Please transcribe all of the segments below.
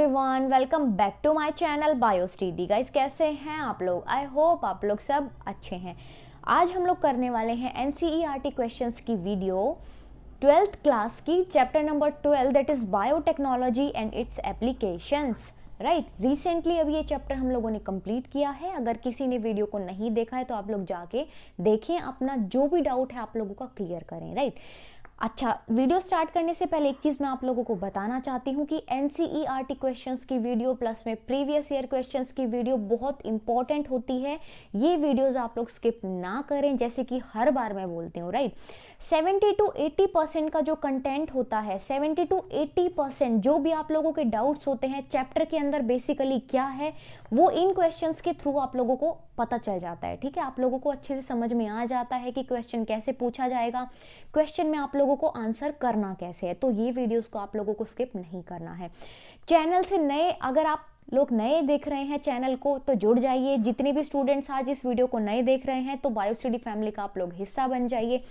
Everyone, welcome back to my channel Biostudy. Guys, कैसे हैं आप लोग? आई होप आप लोग सब अच्छे हैं। आज हम लोग करने वाले हैं एनसीईआरटी क्वेश्चंस की वीडियो 12th क्लास की, chapter number 12 that is biotechnology and it's applications. Right, recently अभी ये चैप्टर हम लोगों ने कंप्लीट किया है। अगर किसी ने वीडियो को नहीं देखा है तो आप लोग जाके देखें, अपना जो भी डाउट है आप लोगों का क्लियर करें। राइट, अच्छा, वीडियो स्टार्ट करने से पहले एक चीज़ मैं आप लोगों को बताना चाहती हूँ कि एनसीईआरटी क्वेश्चंस की वीडियो प्लस में प्रीवियस ईयर क्वेश्चंस की वीडियो बहुत इंपॉर्टेंट होती है। ये वीडियोस आप लोग स्किप ना करें, जैसे कि हर बार मैं बोलती हूँ। राइट, 70 to 80% का जो कंटेंट होता है, 70 to 80% जो भी आप लोगों के डाउट्स होते हैं चैप्टर के अंदर बेसिकली क्या है, वो इन क्वेश्चंस के थ्रू आप लोगों को पता चल जाता है। ठीक है, आप लोगों को अच्छे से समझ में आ जाता है कि क्वेश्चन कैसे पूछा जाएगा, क्वेश्चन में आप लोगों को आंसर करना कैसे है। तो ये वीडियोस को आप लोगों को स्किप नहीं करना है। चैनल से नए, अगर आप लोग नए देख रहे हैं चैनल को तो जुड़ जाइए। जितने भी स्टूडेंट्स आज इस वीडियो को नए देख रहे हैं तो बायोस्टडी फैमिली का आप लोग हिस्सा बन जाइए।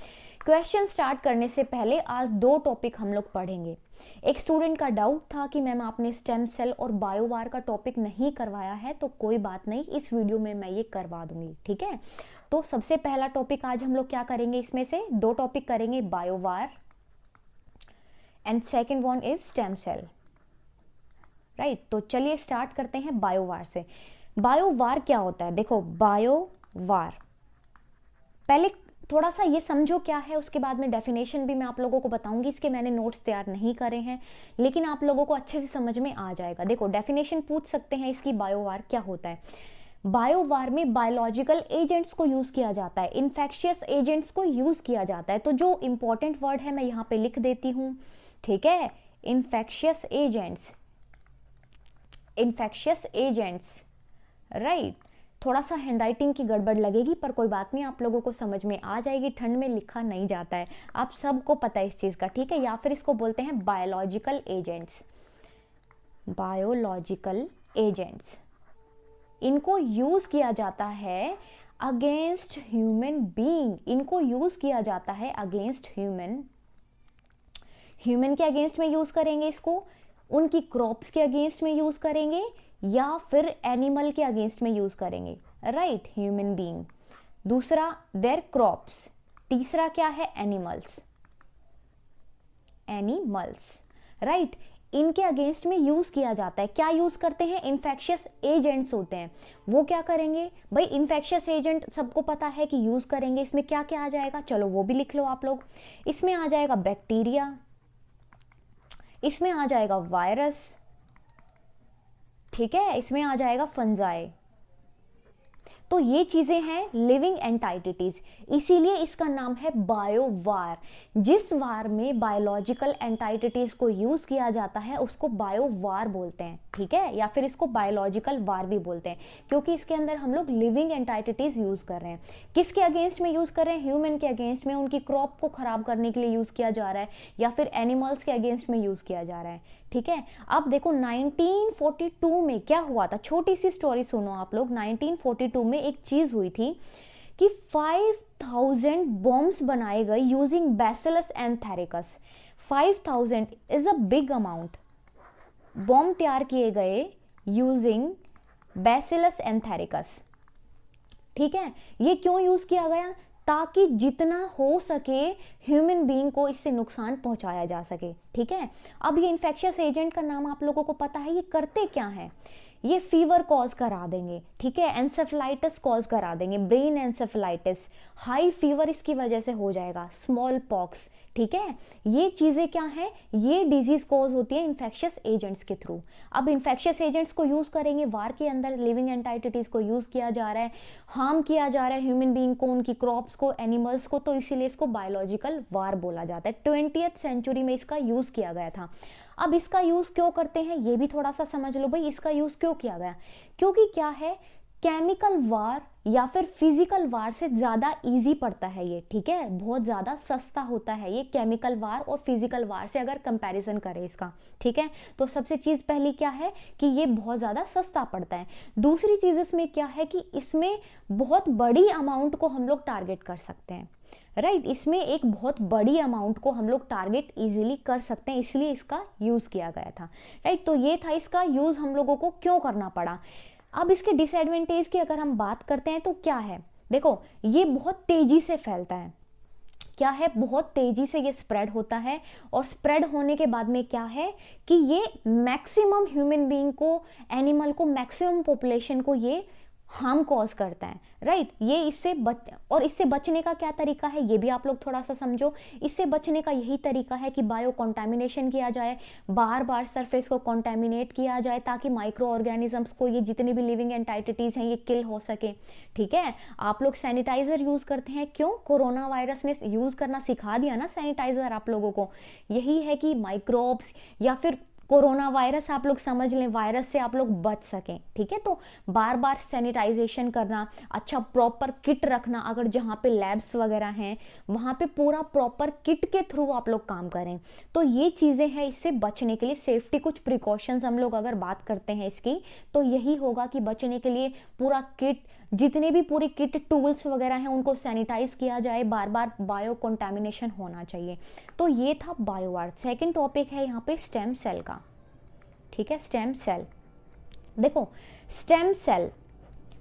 क्वेश्चन स्टार्ट करने से पहले आज दो टॉपिक हम लोग पढ़ेंगे। एक स्टूडेंट का डाउट था कि मैम आपने स्टेम सेल और बायोवार का टॉपिक नहीं करवाया है, तो कोई बात नहीं, इस वीडियो में मैं ये करवा दूंगी। ठीक है, तो सबसे पहला टॉपिक आज हम लोग क्या करेंगे, इसमें से दो टॉपिक करेंगे, biowar and second one is stem cell. Right, तो चलिए स्टार्ट करते हैं बायोवार से। बायोवार क्या होता है? देखो, बायोवार पहले थोड़ा सा ये समझो क्या है, उसके बाद में डेफिनेशन भी मैं आप लोगों को बताऊंगी। इसके मैंने नोट्स तैयार नहीं करे हैं, लेकिन आप लोगों को अच्छे से समझ में आ जाएगा। देखो, डेफिनेशन पूछ सकते हैं इसकी, बायोवार क्या होता है। बायोवार में बायोलॉजिकल एजेंट्स को यूज किया जाता है, इन्फेक्शियस एजेंट्स को यूज किया जाता है। तो जो इंपॉर्टेंट वर्ड है मैं यहाँ पे लिख देती हूँ। ठीक है, infectious agents, infectious agents. Right, थोड़ा सा हैंडराइटिंग की गड़बड़ लगेगी, पर कोई बात नहीं, आप लोगों को समझ में आ जाएगी। ठंड में लिखा नहीं जाता है, आप सबको पता है इस चीज का। ठीक है, या फिर इसको बोलते हैं बायोलॉजिकल एजेंट्स। बायोलॉजिकल एजेंट्स, इनको यूज किया जाता है अगेंस्ट ह्यूमन बीइंग। इनको यूज किया जाता है अगेंस्ट ह्यूमन। ह्यूमन के अगेंस्ट में यूज करेंगे इसको, उनकी क्रॉप्स के अगेंस्ट में यूज करेंगे, या फिर एनिमल के अगेंस्ट में यूज करेंगे। राइट, ह्यूमन बीइंग, दूसरा देयर क्रॉप्स, तीसरा क्या है, एनिमल्स। एनिमल्स, राइट, इनके अगेंस्ट में यूज किया जाता है। क्या यूज करते हैं? इन्फेक्शियस एजेंट्स होते हैं, वो क्या करेंगे भाई? इन्फेक्शियस एजेंट सबको पता है कि यूज करेंगे। इसमें क्या क्या आ जाएगा, चलो वो भी लिख लो आप लोग। इसमें आ जाएगा बैक्टीरिया, इसमें आ जाएगा वायरस, ठीक है, इसमें आ जाएगा फंजाई। तो ये चीजें हैं लिविंग एंटाइटिटीज, इसीलिए इसका नाम है बायोवार। जिस वार में बायोलॉजिकल एंटाइटिटीज को यूज किया जाता है उसको बायोवार बोलते हैं। ठीक है, या फिर इसको बायोलॉजिकल वार भी बोलते हैं, क्योंकि इसके अंदर हम लोग लिविंग एंटाइटिटीज यूज कर रहे हैं। किसके अगेंस्ट में यूज कर रहे हैं? ह्यूमन के अगेंस्ट में, उनकी क्रॉप को खराब करने के लिए यूज किया जा रहा है, या फिर एनिमल्स के अगेंस्ट में यूज किया जा रहा है। ठीक है, अब देखो 1942 में क्या हुआ था, छोटी सी स्टोरी सुनो आप लोग। 1942 में एक चीज हुई थी कि 5000 बॉम्ब्स बनाए गए using bacillus anthracis. 5000 is a big amount. Bomb तैयार किए गए यूजिंग बैसिलस एंथेरिकस। ठीक है, ये क्यों यूज किया गया? ताकि जितना हो सके ह्यूमन बीइंग को इससे नुकसान पहुंचाया जा सके। ठीक है, अब ये इन्फेक्शियस एजेंट का नाम आप लोगों को पता है, ये करते क्या है? ये फीवर कॉज करा देंगे। ठीक है, एंसेफेलाइटिस कॉज करा देंगे, ब्रेन एंसेफेलाइटिस, हाई फीवर इसकी वजह से हो जाएगा, स्मॉल पॉक्स। ठीक है, ये चीजें क्या है, ये डिजीज कॉज होती है इन्फेक्शियस एजेंट्स के थ्रू। अब इन्फेक्शियस एजेंट्स को यूज करेंगे, वार के अंदर लिविंग एंटाइटिटीज को यूज किया जा रहा है, हार्म किया जा रहा है ह्यूमन बीइंग को, उनकी क्रॉप्स को, एनिमल्स को, तो इसीलिए इसको बायोलॉजिकल वार बोला जाता है। 20th सेंचुरी में इसका यूज किया गया था। अब इसका यूज क्यों करते हैं ये भी थोड़ा सा समझ लो भाई, इसका यूज क्यों किया गया? क्योंकि क्या है, केमिकल वार या फिर फिजिकल वार से ज्यादा इजी पड़ता है ये। ठीक है, बहुत ज्यादा सस्ता होता है ये केमिकल वार और फिजिकल वार से अगर कंपैरिजन करें इसका। ठीक है, तो सबसे चीज पहली क्या है कि ये बहुत ज्यादा सस्ता पड़ता है। दूसरी चीज इसमें क्या है कि इसमें बहुत बड़ी अमाउंट को हम लोग टारगेट कर सकते हैं। राइट, इसमें एक बहुत बड़ी अमाउंट को हम लोग टारगेट इजीली कर सकते हैं, इसलिए इसका यूज़ किया गया था। राइट, तो ये था इसका यूज़ हम लोगों को क्यों करना पड़ा। अब इसके डिसएडवांटेज की अगर हम बात करते हैं तो क्या है, देखो ये बहुत तेज़ी से फैलता है, क्या है, बहुत तेज़ी से ये स्प्रेड होता है, और स्प्रेड होने के बाद में क्या है कि ये मैक्सिमम ह्यूमन बीइंग को, एनिमल को, मैक्सिमम पॉपुलेशन को ये हार्म कॉज करता है। राइट, ये इससे और इससे बचने का क्या तरीका है ये भी आप लोग थोड़ा सा समझो। इससे बचने का यही तरीका है कि बायो कॉन्टामिनेशन किया जाए, बार बार सरफेस को कॉन्टामिनेट किया जाए, ताकि माइक्रो ऑर्गेनिजम्स को, ये जितने भी लिविंग एंटाइटिटीज हैं, ये किल हो सके। ठीक है, आप लोग सैनिटाइजर यूज करते हैं, क्यों, कोरोना वायरस ने यूज करना सिखा दिया ना सैनिटाइजर आप लोगों को। यही है कि माइक्रोब्स या फिर कोरोना वायरस आप लोग समझ लें, वायरस से आप लोग बच सकें। ठीक है, तो बार बार सैनिटाइजेशन करना, अच्छा प्रॉपर किट रखना, अगर जहाँ पे लैब्स वगैरह हैं वहाँ पे पूरा प्रॉपर किट के थ्रू आप लोग काम करें। तो ये चीज़ें हैं इससे बचने के लिए, सेफ्टी कुछ प्रिकॉशंस हम लोग अगर बात करते हैं इसकी, तो यही होगा कि बचने के लिए पूरा किट, जितने भी पूरी किट टूल्स वगैरह हैं उनको सैनिटाइज किया जाए, बार बार बायो कंटामिनेशन होना चाहिए। तो ये था बायोवार। सेकंड टॉपिक है यहाँ पे स्टेम सेल का। ठीक है, स्टेम सेल, देखो स्टेम सेल,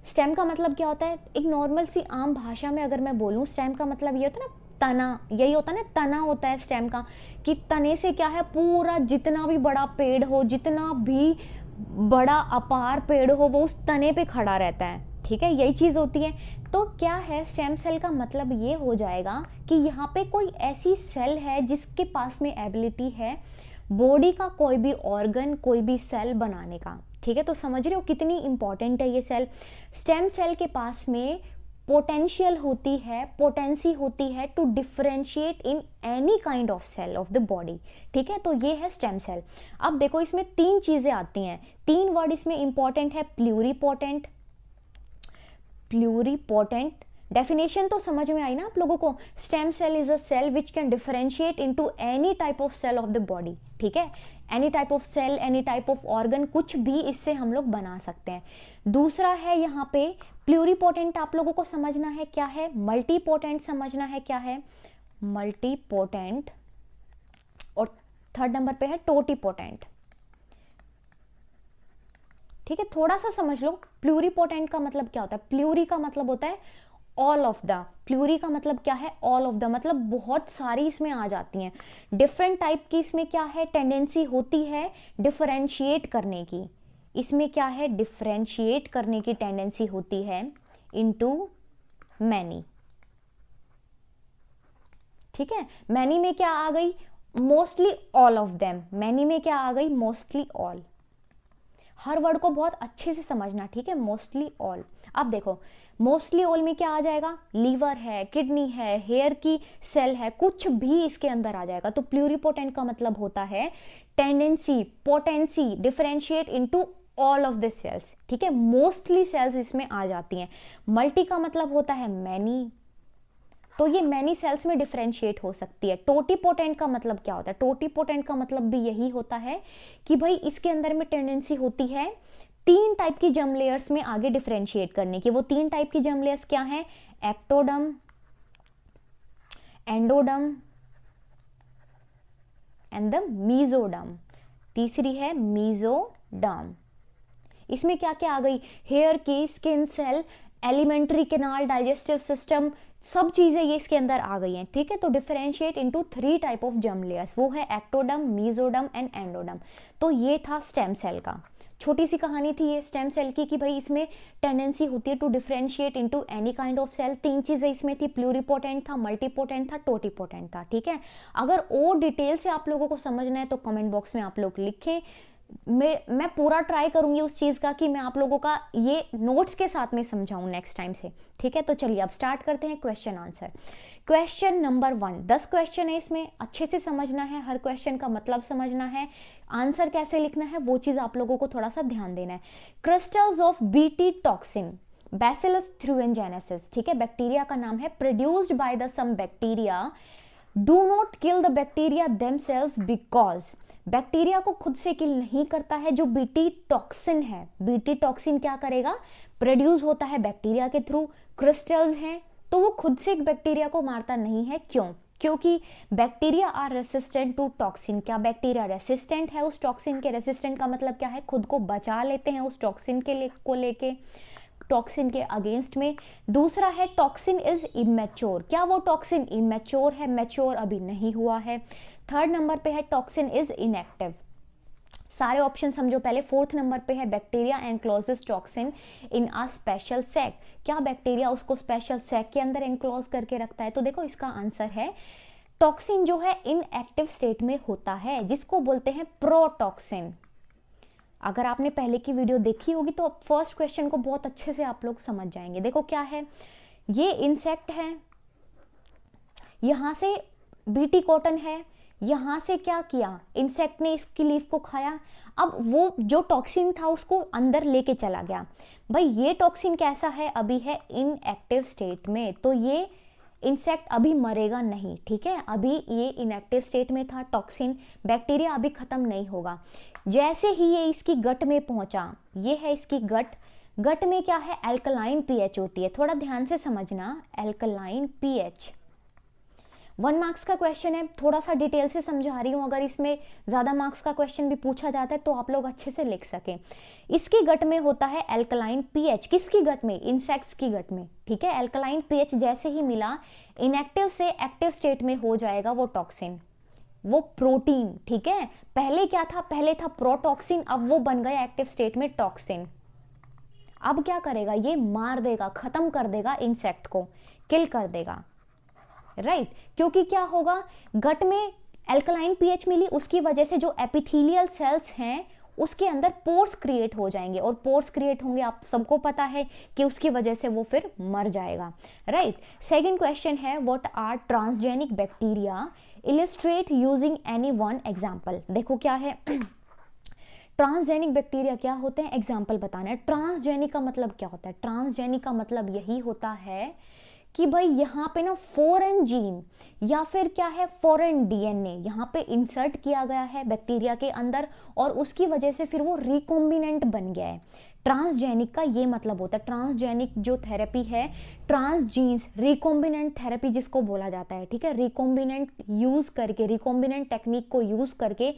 स्टेम का मतलब क्या होता है, एक नॉर्मल सी आम भाषा में अगर मैं बोलूँ, स्टेम का मतलब ये होता है ना तना, यही होता है ना, तना होता है स्टेम का, कि तने से क्या है, पूरा जितना भी बड़ा पेड़ हो, जितना भी बड़ा अपार पेड़ हो, वो उस तने पे खड़ा रहता है। ठीक है, यही चीज़ होती है। तो क्या है, स्टेम सेल का मतलब ये हो जाएगा कि यहाँ पे कोई ऐसी सेल है जिसके पास में एबिलिटी है बॉडी का कोई भी ऑर्गन, कोई भी सेल बनाने का। ठीक है, तो समझ रहे हो कितनी इंपॉर्टेंट है ये सेल। स्टेम सेल के पास में पोटेंशियल होती है, पोटेंसी होती है to differentiate in any kind of cell of the body. ठीक है, तो ये है स्टेम सेल। अब देखो इसमें तीन चीजें आती हैं, तीन वर्ड इसमें इंपॉर्टेंट है, प्लूरीपोटेंट, प्लूरीपोटेंट। डेफिनेशन तो समझ में आई ना आप लोगों को, stem cell is a cell which can differentiate into any type of cell of the body. ठीक है, any type of cell, any type of organ, कुछ भी इससे हम लोग बना सकते हैं। दूसरा है यहाँ पे प्लूरीपोटेंट, आप लोगों को समझना है क्या है, मल्टीपोटेंट समझना है क्या है, मल्टीपोटेंट। और थर्ड नंबर पे है टोटीपोटेंट। ठीक है, थोड़ा सा समझ लो प्लूरीपोटेंट का मतलब क्या होता है। प्लूरी का मतलब होता है ऑल ऑफ द, प्लूरी का मतलब क्या है, ऑल ऑफ द, मतलब बहुत सारी इसमें आ जाती हैं, डिफरेंट टाइप की इसमें क्या है, टेंडेंसी होती है डिफरेंशिएट करने की। इसमें क्या है, डिफरेंशिएट करने की टेंडेंसी होती है इनटू मैनी। ठीक है, मैनी में क्या आ गई, mostly all of them, many में क्या आ गई, मोस्टली ऑल। हर वर्ड को बहुत अच्छे से समझना, ठीक है, मोस्टली ऑल। अब देखो मोस्टली ऑल में क्या आ जाएगा, लीवर है, किडनी है, हेयर की सेल है, कुछ भी इसके अंदर आ जाएगा। तो प्लूरीपोटेंट का मतलब होता है tendency, potency differentiate into all of the cells. ठीक है, मोस्टली सेल्स इसमें आ जाती हैं। मल्टी का मतलब होता है मैनी, तो ये मैनी सेल्स में डिफरेंशिएट हो सकती है। टोटीपोटेंट का मतलब क्या होता है, टोटीपोटेंट का मतलब भी यही होता है कि भाई इसके अंदर में टेंडेंसी होती है तीन टाइप की जर्म लेयर्स में आगे डिफरेंशिएट करने की। वो तीन टाइप की जर्म लेयर्स क्या है, ectoderm, endoderm and the mesoderm. तीसरी है मीजोडर्म। इसमें क्या क्या आ गई, हेयर की, skin cell, alimentary canal, digestive system, सब चीजें ये इसके अंदर आ गई हैं। ठीक है, तो differentiate into three type of germ layers, वो है एक्टोडर्म, मीजोडर्म एंड एंडोडर्म। तो ये था स्टेम सेल का, छोटी सी कहानी थी ये स्टेम सेल की कि भाई इसमें टेंडेंसी होती है to differentiate into any kind of cell. तीन चीजें इसमें थी, प्लूरीपोटेंट था, मल्टीपोटेंट था, टोटीपोटेंट था। ठीक है, अगर और डिटेल से आप लोगों को समझना है तो कमेंट बॉक्स में आप लोग लिखें, मैं पूरा ट्राई करूंगी उस चीज का कि मैं आप लोगों का ये नोट्स के साथ में समझाऊं नेक्स्ट टाइम से। ठीक है, तो चलिए अब स्टार्ट करते हैं question answer. Question number 1, 10 question है इसमें, अच्छे से समझना है, हर क्वेश्चन का मतलब समझना है, आंसर कैसे लिखना है वो चीज आप लोगों को थोड़ा सा ध्यान देना है। Crystals of BT toxin bacillus thuringiensis, ठीक है, बैक्टीरिया का नाम है, produced by the some bacteria, do not kill the bacteria themselves because, bacteria को खुद से किल नहीं करता है। जो बीटी टॉक्सिन है, बीटी टॉक्सिन क्या करेगा, प्रोड्यूस होता है बैक्टीरिया के थ्रू, क्रिस्टल्स हैं तो वो खुद से एक बैक्टीरिया को मारता नहीं है। क्यों? क्योंकि bacteria are resistant to toxin. क्या बैक्टीरिया रेसिस्टेंट है उस टॉक्सिन के? रेसिस्टेंट का मतलब क्या है? खुद को बचा लेते हैं उस टॉक्सिन को लेके, टॉक्सिन के अगेंस्ट में। दूसरा है टॉक्सिन इज इमेच्योर। क्या वो टॉक्सिन इमेच्योर है? मैच्योर अभी नहीं हुआ है। थर्ड नंबर पे है टॉक्सिन इज इनएक्टिव। सारे ऑप्शन समझो पहले। फोर्थ नंबर पे है bacteria encloses toxin in a special sac. क्या बैक्टीरिया उसको स्पेशल सैक के अंदर एनक्लोज करके रखता है? तो देखो इसका आंसर है टॉक्सिन जो है इनएक्टिव स्टेट में होता है, जिसको बोलते हैं प्रोटॉक्सिन। अगर आपने पहले की वीडियो देखी होगी तो फर्स्ट क्वेश्चन को बहुत अच्छे से आप लोग समझ जाएंगे। देखो क्या है, ये इंसेक्ट है, यहां से बीटी कॉटन है, यहां से क्या किया, इंसेक्ट ने इसकी लीफ को खाया। अब वो जो टॉक्सिन था उसको अंदर लेके चला गया। भाई ये टॉक्सिन कैसा है? अभी है इनएक्टिव स्टेट में, तो ये इंसेक्ट अभी मरेगा नहीं, ठीक है। अभी ये इनएक्टिव स्टेट में था टॉक्सिन, बैक्टीरिया अभी खत्म नहीं होगा। जैसे ही ये इसकी गट में पहुंचा, ये है इसकी गट, गट में क्या है? एल्कलाइन पीएच होती है। थोड़ा ध्यान से समझना, एल्कलाइन पीएच 1 मार्क्स का क्वेश्चन है, थोड़ा सा डिटेल से समझा रही हूँ। अगर इसमें ज़्यादा मार्क्स का क्वेश्चन भी पूछा जाता है तो आप लोग अच्छे से लिख सकें। इसकी गट में होता है एल्कलाइन पीएच। किसकी गट में? इंसेक्ट्स की गट में, ठीक है। एल्कलाइन पीएच जैसे ही मिला, इनएक्टिव से एक्टिव स्टेट में हो जाएगा वो टॉक्सिन, वो प्रोटीन, ठीक है। पहले क्या था? पहले था प्रोटॉक्सिन, अब वो बन गया एक्टिव स्टेट में टॉक्सिन। अब क्या करेगा? ये मार देगा, खत्म कर देगा इंसेक्ट को, किल कर देगा, राइट। क्योंकि क्या होगा, गट में एल्कलाइन पीएच मिली, उसकी वजह से जो एपिथेलियल सेल्स हैं उसके अंदर पोर्स क्रिएट हो जाएंगे, और पोर्स क्रिएट होंगे, आप सबको पता है कि उसकी वजह से वो फिर मर जाएगा, राइट। सेकंड क्वेश्चन है what are transgenic bacteria, illustrate using any one example. देखो क्या है ट्रांसजेनिक बैक्टीरिया क्या होते हैं, एग्जाम्पल बताना है। ट्रांसजेनिक का मतलब क्या होता है? ट्रांसजेनिक का मतलब यही होता है कि भाई यहाँ पे ना फॉरेन जीन या फिर क्या है फॉरेन डीएनए यहाँ पे इंसर्ट किया गया है बैक्टीरिया के अंदर, और उसकी वजह से फिर वो रिकॉम्बिनेंट बन गया है। ट्रांसजेनिक का ये मतलब होता है, ट्रांसजेनिक जो थेरेपी है, ट्रांसजीन्स रिकॉम्बिनेंट थेरेपी जिसको बोला जाता है, ठीक है। रिकॉम्बिनेंट यूज करके, रिकॉम्बिनेंट टेक्निक को यूज करके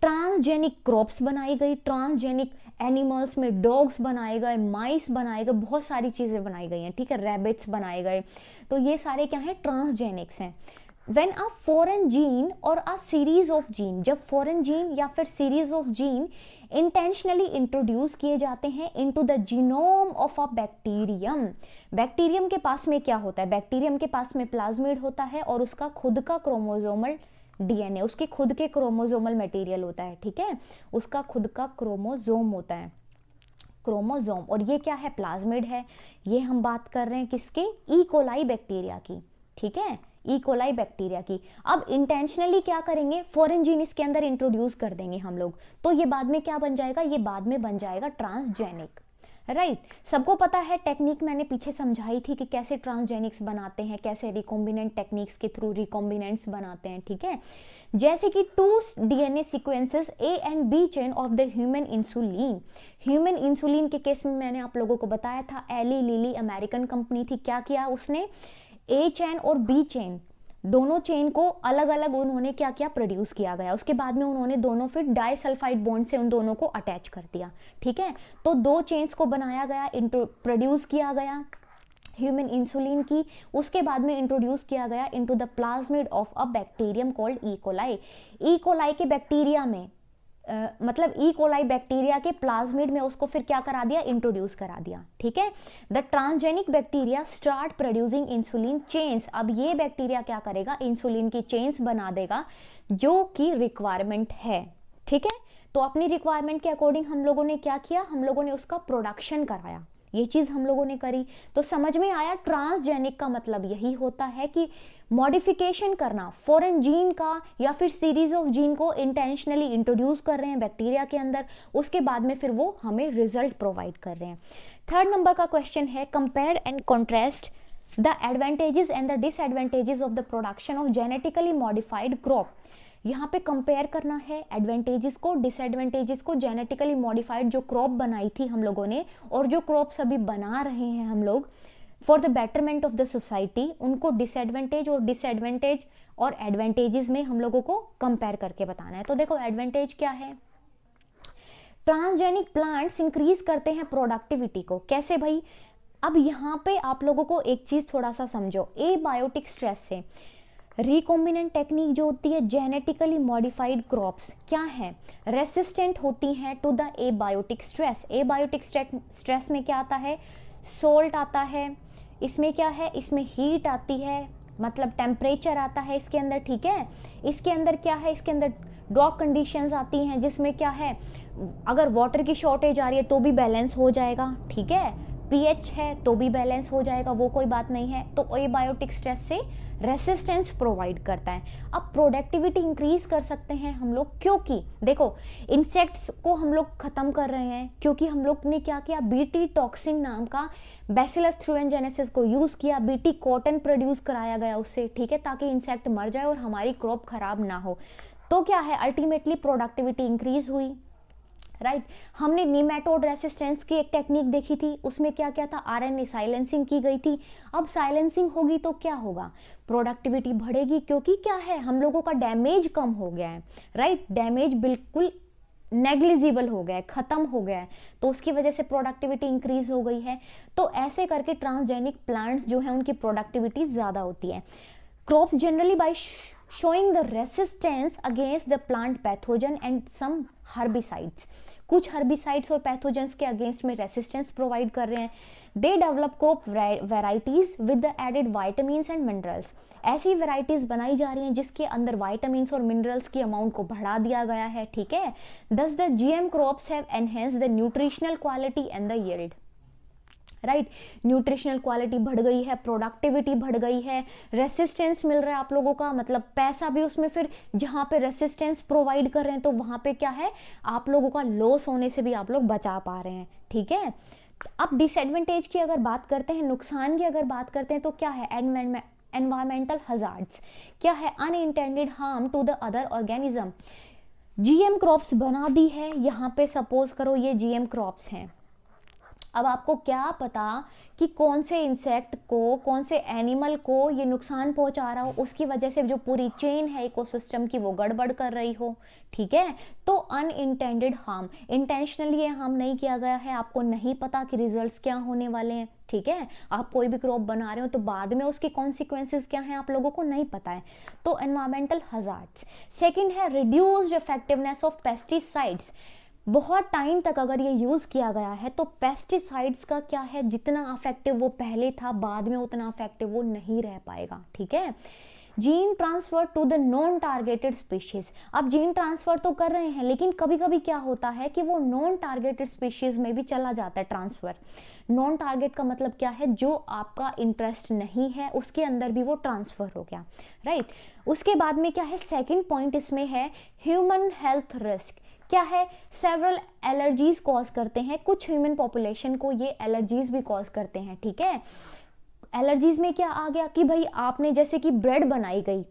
ट्रांसजेनिक क्रॉप्स बनाई गई, ट्रांसजेनिक एनिमल्स में डॉग्स बनाए गए, माइस बनाए गए, बहुत सारी चीजें बनाई गई हैं, ठीक है, रैबिट्स बनाए गए। तो ये सारे क्या हैं? ट्रांसजेनिक्स हैं। व्हेन अ फॉरेन जीन और अ सीरीज ऑफ जीन, जब फॉरेन जीन या फिर series of gene intentionally introduce किए जाते हैं into the genome of a bacterium. Bacterium के पास में क्या होता है? बैक्टीरियम के पास में प्लाज्मिड होता है और उसका खुद का क्रोमोसोमल डीएनए, उसके खुद के क्रोमोसोमल मटेरियल होता है, ठीक है। उसका खुद का क्रोमोसोम होता है, क्रोमोसोम, और ये क्या है? प्लाज्मिड है। ये हम बात कर रहे हैं किसके? ई कोलाई बैक्टीरिया की, ठीक है, ई कोलाई बैक्टीरिया की। अब इंटेंशनली क्या करेंगे? फॉरेन जीन इसके अंदर इंट्रोड्यूस कर देंगे हम लोग, तो ये बाद में क्या बन जाएगा? ये बाद में बन जाएगा ट्रांसजेनिक, राइट। सबको पता है टेक्निक मैंने पीछे समझाई थी कि कैसे ट्रांसजेनिक्स बनाते हैं, कैसे रिकॉम्बिनेंट टेक्निक्स के थ्रू रिकॉम्बिनेंट्स बनाते हैं, ठीक है। जैसे कि 2 DNA sequences A and B chain of the human insulin. Human insulin के केस में मैंने आप लोगों को बताया था, एली लिली अमेरिकन कंपनी थी, क्या किया उसने? ए चेन और बी चेन दोनों चेन को अलग अलग उन्होंने क्या किया? प्रोड्यूस किया गया। उसके बाद में उन्होंने दोनों फिर डाइसल्फाइड बॉन्ड से उन दोनों को अटैच कर दिया, ठीक है। तो 2 चेन्स को बनाया गया, प्रोड्यूस किया गया ह्यूमन इंसुलिन की, उसके बाद में इंट्रोड्यूस किया गया into the plasmid of a bacterium called E coli. E coli के बैक्टीरिया में मतलब ई कोलाई बैक्टीरिया के प्लाज्मिड में उसको फिर क्या करा दिया? इंट्रोड्यूस करा दिया, ठीक है। The transgenic bacteria start producing insulin chains. अब ये बैक्टीरिया क्या करेगा? इंसुलिन की चेन्स बना देगा जो कि रिक्वायरमेंट है, ठीक है। तो अपनी रिक्वायरमेंट के अकॉर्डिंग हम लोगों ने क्या किया? हम लोगों ने उसका प्रोडक्शन कराया, ये चीज हम लोगों ने करी। तो समझ में आया ट्रांसजेनिक का मतलब यही होता है कि मॉडिफिकेशन करना, फॉरेन जीन का या फिर सीरीज ऑफ जीन को इंटेंशनली इंट्रोड्यूस कर रहे हैं बैक्टीरिया के अंदर, उसके बाद में फिर वो हमें रिजल्ट प्रोवाइड कर रहे हैं। थर्ड नंबर का क्वेश्चन है compare and contrast the advantages and the disadvantages of the production of genetically modified crop. यहाँ पे कंपेयर करना है एडवांटेजेस को, डिसएडवांटेजेस को, जेनेटिकली मॉडिफाइड जो क्रॉप बनाई थी हम लोगों ने और जो क्रॉप्स अभी बना रहे हैं हम लोग, for the betterment of the society, उनको डिसएडवांटेज और एडवांटेजेस में हम लोगों को कंपेयर करके बताना है। तो देखो एडवांटेज क्या है, ट्रांसजेनिक प्लांट्स इंक्रीज करते हैं प्रोडक्टिविटी को। कैसे भाई, अब यहाँ पे आप लोगों को एक चीज थोड़ा सा समझो, एबायोटिक स्ट्रेस से रिकॉम्बिनेंट टेक्निक जो होती है, जेनेटिकली मॉडिफाइड क्रॉप्स क्या है, रेसिस्टेंट होती हैं to the abiotic stress. Abiotic stress में क्या आता है, सोल्ट आता है, इसमें क्या है, इसमें हीट आती है, मतलब टेम्परेचर आता है इसके अंदर, ठीक है। इसके अंदर क्या है, इसके अंदर ड्रॉप कंडीशंस आती हैं, जिसमें क्या है, अगर वाटर की शॉर्टेज आ रही है तो भी बैलेंस हो जाएगा, ठीक है। पीएच है तो भी बैलेंस हो जाएगा, वो कोई बात नहीं है। तो एबायोटिक स्ट्रेस से रेसिस्टेंस प्रोवाइड करता है। अब प्रोडक्टिविटी इंक्रीज कर सकते हैं हम लोग, क्योंकि देखो इंसेक्ट्स को हम लोग खत्म कर रहे हैं, क्योंकि हम लोग ने क्या किया, बीटी टॉक्सिन नाम का बैसिलस थ्रूएनजेनेसिस को यूज किया, बीटी कॉटन प्रोड्यूस कराया गया उससे, ठीक है, ताकि इंसेक्ट मर जाए और हमारी क्रॉप खराब ना हो। तो क्या है, अल्टीमेटली प्रोडक्टिविटी इंक्रीज हुई, राइट। हमने नीमेटोड रेसिस्टेंस की एक टेक्निक देखी थी, उसमें क्या क्या था, आरएनए साइलेंसिंग की गई थी। अब साइलेंसिंग होगी तो क्या होगा, प्रोडक्टिविटी बढ़ेगी, क्योंकि क्या है, हम लोगों का डैमेज कम हो गया है, राइट। डैमेज बिल्कुल नेग्लिजिबल हो गया है, खत्म हो गया है, तो उसकी वजह से प्रोडक्टिविटी इंक्रीज हो गई है। तो ऐसे करके ट्रांसजेनिक प्लांट्स जो है उनकी प्रोडक्टिविटी ज्यादा होती है। Crops generally by showing the resistance against the plant pathogen and some herbicides, कुछ herbicides और pathogens के अगेंस्ट में रेसिस्टेंस प्रोवाइड कर रहे हैं। They develop crop varieties with the added vitamins and minerals, ऐसी वेराइटीज बनाई जा रही हैं जिसके अंदर विटामिन्स और मिनरल्स की अमाउंट को बढ़ा दिया गया है, ठीक है। दस the GM crops have enhanced the nutritional quality and the yield, right. Nutritional quality बढ़ गई है, प्रोडक्टिविटी बढ़ गई है, रेसिस्टेंस मिल रहा है आप लोगों का, मतलब पैसा भी उसमें, फिर जहां पे रेसिस्टेंस प्रोवाइड कर रहे हैं तो वहां पे क्या है, आप लोगों का लॉस होने से भी आप लोग बचा पा रहे हैं, ठीक है। अब डिसएडवांटेज की अगर बात करते हैं, नुकसान की अगर बात करते हैं, तो क्या है, एनवायरमेंटल हजार्ड्स, क्या है, unintended harm to the other organism. GM crops बना दी है, यहाँ पे सपोज करो ये जीएम क्रॉप्स हैं, अब आपको क्या पता कि कौन से इंसेक्ट को, कौन से एनिमल को ये नुकसान पहुंचा रहा हो, उसकी वजह से जो पूरी चेन है इकोसिस्टम की वो गड़बड़ कर रही हो, ठीक है। तो अनइंटेंडेड हार्म, इंटेंशनली ये हार्म नहीं किया गया है, आपको नहीं पता कि रिजल्ट्स क्या होने वाले हैं, ठीक है। आप कोई भी क्रॉप बना रहे हो तो बाद में उसके कॉन्सिक्वेंसेस क्या हैं आप लोगों को नहीं पता है, तो एनवायरमेंटल हजार्ड्स। सेकेंड है रिड्यूस्ड इफेक्टिवनेस ऑफ पेस्टिसाइड्स, बहुत टाइम तक अगर ये यूज किया गया है तो पेस्टिसाइड्स का क्या है, जितना इफेक्टिव वो पहले था बाद में उतना इफेक्टिव वो नहीं रह पाएगा, ठीक है। Gene transfer to the non targeted species, अब जीन ट्रांसफर तो कर रहे हैं लेकिन कभी कभी क्या होता है कि वो नॉन टारगेटेड स्पीशीज में भी चला जाता है ट्रांसफर। नॉन टारगेट का मतलब क्या है, जो आपका इंटरेस्ट नहीं है उसके अंदर भी वो ट्रांसफर हो गया, राइट। उसके बाद में क्या है, सेकेंड पॉइंट इसमें है ह्यूमन हेल्थ रिस्क, क्या है, सेवरल एलर्जीज कॉज करते हैं, कुछ ह्यूमन पॉपुलेशन को ये एलर्जीज भी कॉज करते हैं, ठीक है। एलर्जीज में क्या आ गया कि भाई आपने जैसे कि ब्रेड बनाई गई,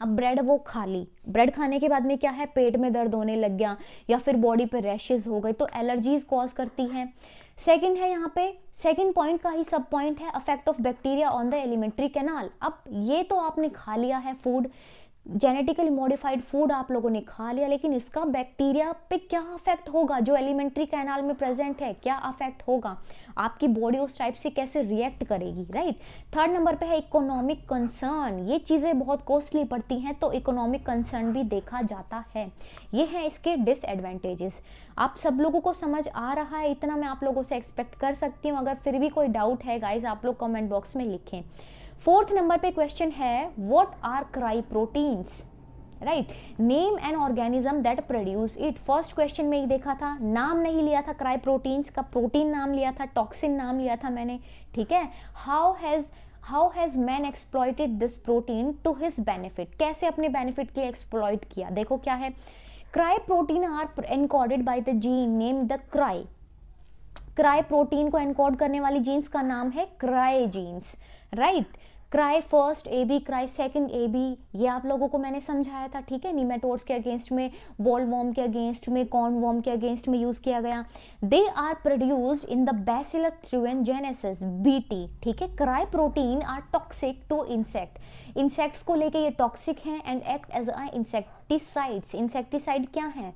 अब ब्रेड वो खा ली, ब्रेड खाने के बाद में क्या है, पेट में दर्द होने लग गया या फिर बॉडी पे रैशेज हो गए, तो एलर्जीज कॉज करती हैं। सेकंड है यहाँ पे, सेकंड पॉइंट का ही सब पॉइंट है, affect of bacteria on the alimentary canal. अब ये तो आपने खा लिया है फूड, जेनेटिकली मॉडिफाइड फूड आप लोगों ने खा लिया, लेकिन इसका बैक्टीरिया पे क्या अफेक्ट होगा, जो एलिमेंट्री कैनाल में प्रेजेंट है क्या अफेक्ट होगा, आपकी बॉडी उस टाइप से कैसे रिएक्ट करेगी, राइट। थर्ड नंबर पे है इकोनॉमिक कंसर्न, ये चीजें बहुत कॉस्टली पड़ती हैं तो इकोनॉमिक कंसर्न भी देखा जाता है, ये है इसके डिसएडवांटेजेस। आप सब लोगों को समझ आ रहा है, इतना मैं आप लोगों से एक्सपेक्ट कर सकती हूँ। अगर फिर भी कोई डाउट है गाइज आप लोग कमेंट बॉक्स में लिखें। फोर्थ नंबर पे क्वेश्चन है, what are cry proteins, right, name an organism that produce it. First question में ही देखा था, नाम नहीं लिया था क्राई प्रोटीन्स का, प्रोटीन नाम लिया था, टॉक्सिन नाम लिया था मैंने, ठीक है। How has man exploited this protein to his benefit, कैसे अपने बेनिफिट के लिए एक्सप्लॉइट किया, देखो क्या है, cry protein are encoded by the gene name the cry. Cry protein को एनकोड करने वाली जीन्स का नाम है cry genes, right. Cry first A B, cry second A B, ये आप लोगों को मैंने समझाया था, ठीक है। निमेटोड्स के अगेंस्ट में, बॉलवॉर्म के अगेंस्ट में, कॉर्नवॉर्म के अगेंस्ट में यूज किया गया। They are produced in the bacillus thuringiensis, BT, ठीक है। Cry protein are toxic to insect, insects को लेके ये टॉक्सिक हैं and act as a insecticides. Insecticide क्या है?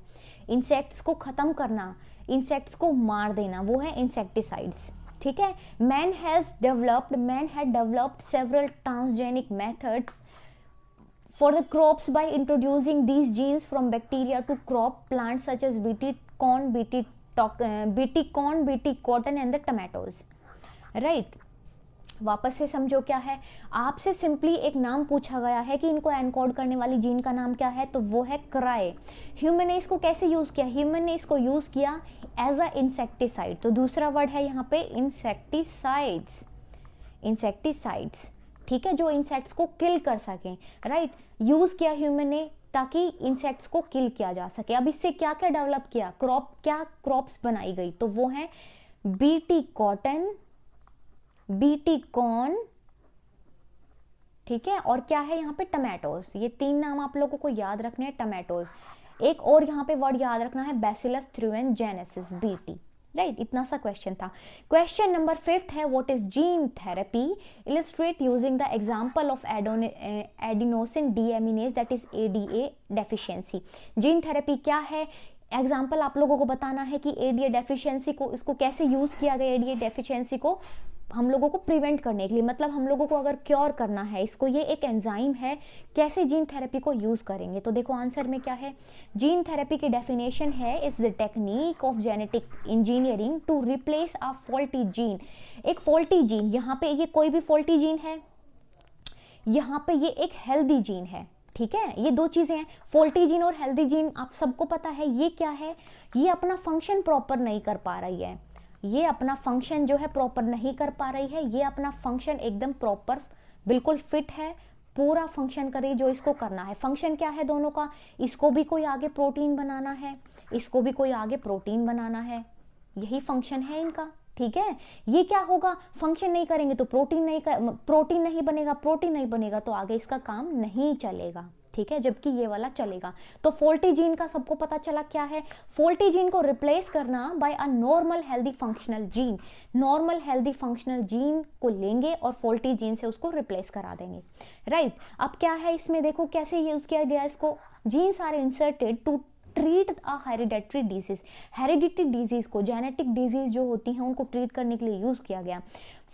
इंसेक्ट्स को खत्म करना, इंसेक्ट्स को मार देना, वो है इंसेक्टिसाइड्स, ठीक है। Man had developed several transgenic methods for the crops by introducing these genes from bacteria to crop plants such as BT corn, BT cotton and the tomatoes, right. वापस से समझो क्या है, आपसे सिंपली एक नाम पूछा गया है कि इनको एनकोड करने वाली जीन का नाम क्या है, तो वो है क्राई। ह्यूमन ने इसको कैसे यूज किया? ह्यूमन ने इसको यूज किया एज अ इंसेक्टिसाइड, तो दूसरा वर्ड है यहाँ पे इंसेक्टिसाइड्स, इंसेक्टिसाइड्स, ठीक है, जो इंसेक्ट्स को किल कर सकें, राइट। यूज किया ह्यूमन ने ताकि इंसेक्ट्स को किल किया जा सके। अब इससे क्या क्या डेवलप किया? क्या क्रॉप्स बनाई गई, तो वो है बीटी कॉटन, बीटी कॉर्न, ठीक है, और क्या है यहाँ पे टमाटोज। ये तीन नाम आप लोगों को याद रखने हैं, टमाटोज। एक और यहाँ पे वर्ड याद रखना है, बैसिलस थ्रूएनजेनेसिस, बीटी, राइट। इतना सा क्वेश्चन था। क्वेश्चन नंबर 5 है, what is gene therapy? Illustrate using the example of adenosine deaminase that is ADA deficiency. Gene therapy क्या है? एग्जांपल आप लोगों को बताना है कि एडीए डेफिशिएंसी को, इसको कैसे यूज किया गया, एडीए डेफिशिएंसी को हम लोगों को प्रिवेंट करने के लिए, मतलब हम लोगों को अगर क्योर करना है इसको, ये एक एंजाइम है, कैसे जीन थेरेपी को यूज करेंगे? तो देखो आंसर में क्या है, जीन थेरेपी की डेफिनेशन है, is the technique of genetic engineering to replace a faulty gene. एक फॉल्टी जीन, यहाँ पे ये कोई भी फॉल्टी जीन है, यहाँ पे ये एक हेल्दी जीन है, ठीक है। ये दो चीजें हैं, फॉल्टी जीन और हेल्दी जीन, आप सबको पता है। ये क्या है? ये अपना फंक्शन प्रॉपर नहीं कर पा रही है, ये अपना फंक्शन जो है प्रॉपर नहीं कर पा रही है, ये अपना फंक्शन एकदम प्रॉपर बिल्कुल फिट है, पूरा फंक्शन करे जो इसको करना है। फंक्शन क्या है दोनों का? इसको भी कोई आगे प्रोटीन बनाना है, इसको भी कोई आगे प्रोटीन बनाना है, यही फंक्शन है इनका, ठीक है। ये क्या होगा? फंक्शन नहीं करेंगे तो प्रोटीन नहीं बनेगा, प्रोटीन नहीं बनेगा तो आगे इसका काम नहीं चलेगा, ठीक है, जबकि ये वाला चलेगा। तो फॉल्टी जीन का सबको पता चला क्या है, फॉल्टी जीन को रिप्लेस करना by a normal healthy functional gene. Normal healthy functional gene को लेंगे और फॉल्टी जीन से उसको रिप्लेस करा देंगे, राइट। अब क्या है इसमें, देखो कैसे यूज किया गया इसको। Genes are inserted to treat a hereditary disease, heredity disease को, जेनेटिक डिजीज जो होती हैं उनको ट्रीट करने के लिए यूज किया गया।